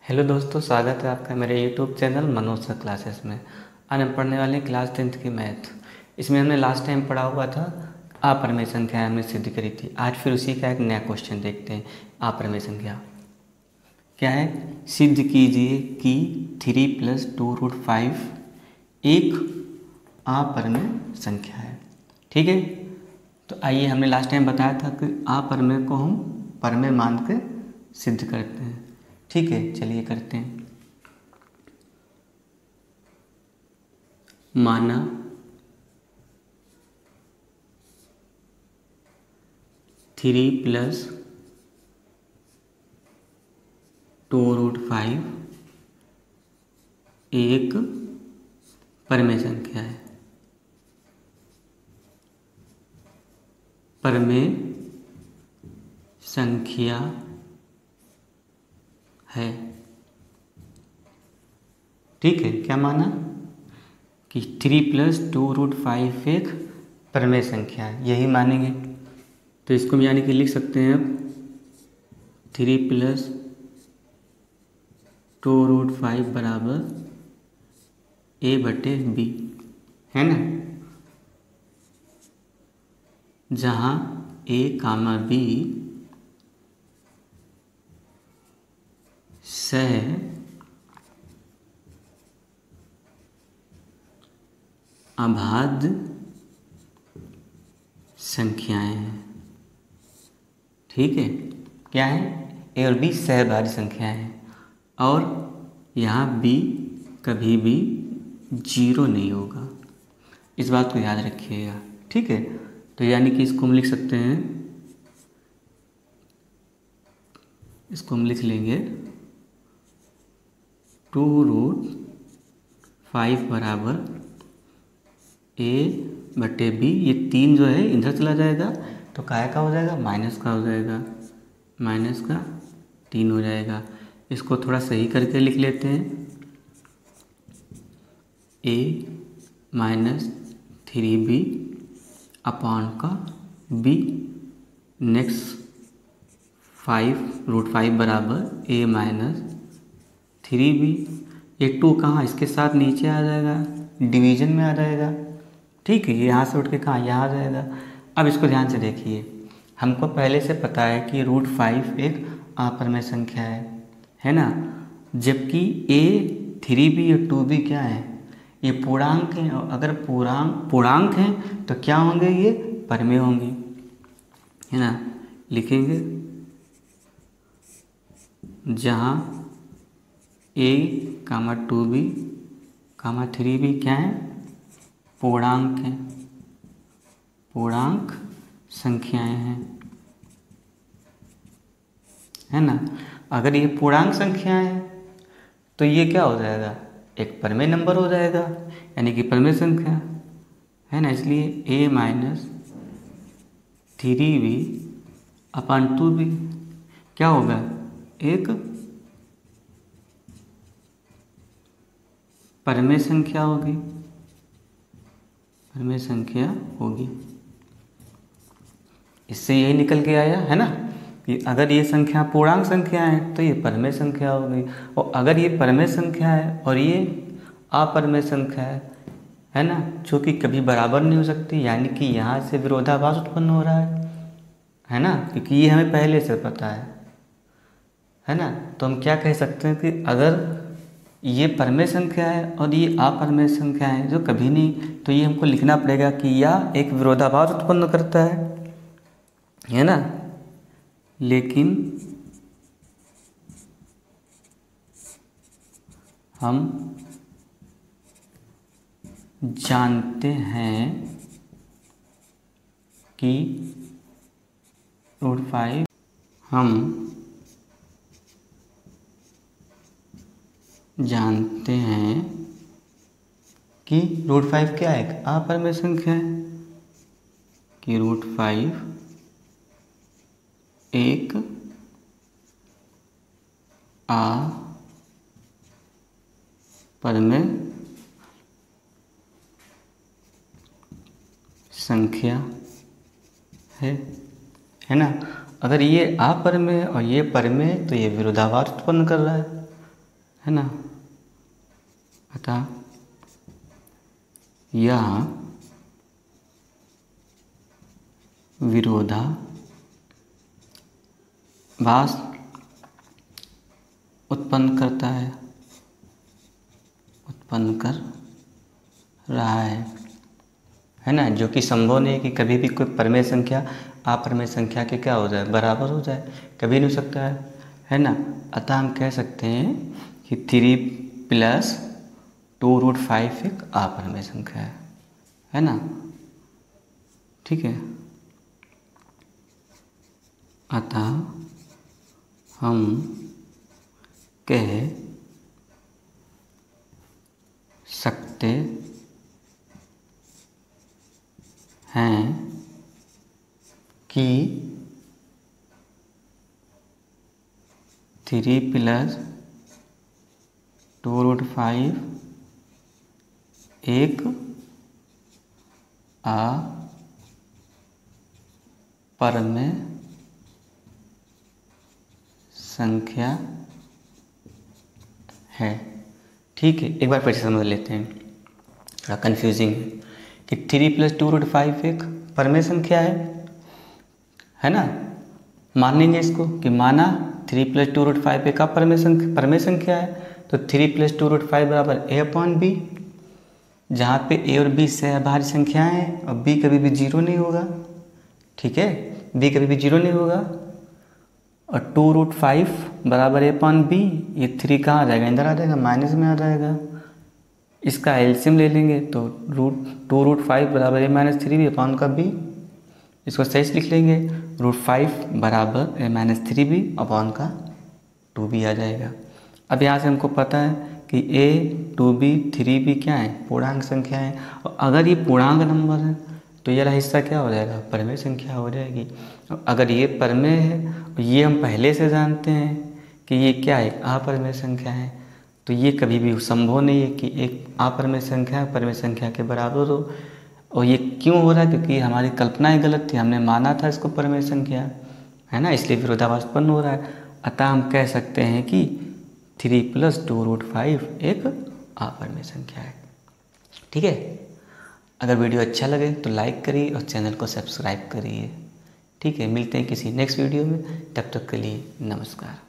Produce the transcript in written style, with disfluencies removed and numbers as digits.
Hello दोस्तों, स्वागत है आपका मेरे YouTube channel Manoj sir classes में। आज हम पढ़ने वाले हैं क्लास 10th की मैथ। इसमें हमने लास्ट टाइम पढ़ा हुआ था अपरिमेय संख्या हमने सिद्ध करी थी। आज फिर उसी का एक नया क्वेश्चन देखते हैं। अपरिमेय संख्या क्या है? सिद्ध कीजिए कि 3 + 2√5 एक अपरिमेय संख्या है। ठीक है, तो आइए, हमने लास्ट टाइम बताया था कि अपरिमेय को हम परिमेय मान के सिद्ध करते हैं। ठीक है, चलिए करते हैं। माना 3 + 2√5 एक परिमेय संख्या है। परिमेय संख्या है। ठीक है, क्या माना कि 3 + 2√5 एक परिमेय संख्या है, यही मानेंगे। तो इसको हम यानी कि लिख सकते हैं अब 3 + 2√5 बराबर a/b, है ना, जहाँ a, b सह अभाज्य संख्याएं हैं। ठीक है, क्या है? ए और बी सहअभाज्य संख्याएं हैं और यहाँ बी कभी भी 0 नहीं होगा, इस बात को याद रखिएगा। ठीक है, तो यानी कि इसको हम लिख सकते हैं, इसको हम लिख लेंगे 2√5 बराबर a/b। ये 3 जो है इधर चला जाएगा तो काय का हो जाएगा? माइनस का हो जाएगा, माइनस का 3 हो जाएगा। इसको थोड़ा सही करके लिख लेते हैं, a - 3b अपॉन का b। नेक्स्ट 5√5 बराबर a - 3b। ये 2 कहाँ? इसके साथ नीचे आ जाएगा, डिवीजन में आ जाएगा। ठीक है, ये यहाँ से उठ के कहाँ? यहाँ आ जाएगा। अब इसको ध्यान से देखिए, हमको पहले से पता है कि √5 एक अपरिमेय संख्या है ना, जबकि a, 3b और 2b क्या है? ये पूर्णांक हैं, और अगर पूर्णांक हैं तो क्या होंगे? ये परिमेय होंगे, है ना। लिखेंगे जहाँ a, 2b, 3b क्या है? पूर्णांक हैं, पूर्णांक संख्याएं हैं, है ना। अगर ये पूर्णांक संख्याएं हैं तो ये क्या हो जाएगा? एक परिमेय नंबर हो जाएगा, यानी कि परिमेय संख्या, है ना। इसलिए a - 3b अपॉन 2b क्या होगा? एक परिमेय संख्या होगी, परिमेय संख्या होगी। इससे यही निकल के आया, है ना, कि अगर ये संख्या पूर्णांक संख्या है तो ये परिमेय संख्या होगी, और अगर ये परिमेय संख्या है और ये अपरिमेय संख्या है ना, जो कि कभी बराबर नहीं हो सकती, यानी कि यहाँ से विरोधाभास उत्पन्न हो रहा है ना, क्योंकि ये हमें पहले से पता है ना। तो हम क्या कह सकते हैं कि अगर ये परिमेय संख्या है और ये अपरिमेय संख्या है जो कभी नहीं, तो ये हमको लिखना पड़ेगा कि यह एक विरोधाभास उत्पन्न करता है ना। लेकिन हम जानते हैं कि √5 हम जानते हैं कि √5 क्या है? एक अपरिमेय संख्या है, कि √5 एक अपरिमेय संख्या है ना। अगर ये अपरिमेय और ये परिमेय तो ये विरोधाभास उत्पन्न कर रहा है ना। अतः यह विरोधाभास उत्पन्न करता है, उत्पन्न कर रहा है ना, जो कि संभव नहीं है कि कभी भी कोई परमेय संख्या अपरमेय संख्या के क्या हो जाए, बराबर हो जाए, कभी नहीं हो सकता है ना। अतः हम कह सकते हैं कि 3 + 2√5 एक अपरमेय संख्या है ना। ठीक है, अतः हम कह सकते हैं कि 3 + 2√5 एक अपरमेय संख्या है। ठीक है, एक बार फिर से समझ लेते हैं, थोड़ा कन्फ्यूजिंग है कि 3 + 2√5 एक परमेय संख्या है ना। मान लेंगे इसको कि माना 3 + 2√5 एक परमेय संख्या है, तो 3 + 2√5 बराबर a/b, जहाँ पे a और b सहअभाज्य संख्याएं हैं और b कभी भी 0 नहीं होगा। ठीक है, b कभी भी 0 नहीं होगा। और 2√5 बराबर a/b, ये 3 कहाँ आ जाएगा, इधर आ जाएगा, माइनस में आ जाएगा। इसका एलसीएम ले लेंगे तो 2√5 बराबर a-3b/b, इसको सही से लिख लेंगे, √5 बराबर a-3b/2b आ जाएगा। अब यहाँ से हमको पता है कि a, 2b, 3b क्या है, पूर्णांक संख्या है, और अगर ये पूर्णांक नंबर है तो ये हिस्सा क्या हो जाएगा, परमेय संख्या हो जाएगी। अगर ये परमेय है और ये हम पहले से जानते हैं कि ये क्या है, अपरमेय संख्या है, तो ये कभी भी संभव नहीं है कि एक अपरमेय संख्या परमेय संख्या के बराबर हो। और ये क्यों हो रहा है, क्योंकि हमारी कल्पनाएं गलत थी, हमने माना था इसको परमेय संख्या है ना, इसलिए विरोधाभास उत्पन्न हो रहा है। अतः हम कह सकते हैं कि 3 + 2√5 एक अपरमेय संख्या है। ठीक है, अगर वीडियो अच्छा लगे तो लाइक करिए और चैनल को सब्सक्राइब करिए। ठीक है, मिलते हैं किसी नेक्स्ट वीडियो में, तब तक के लिए नमस्कार।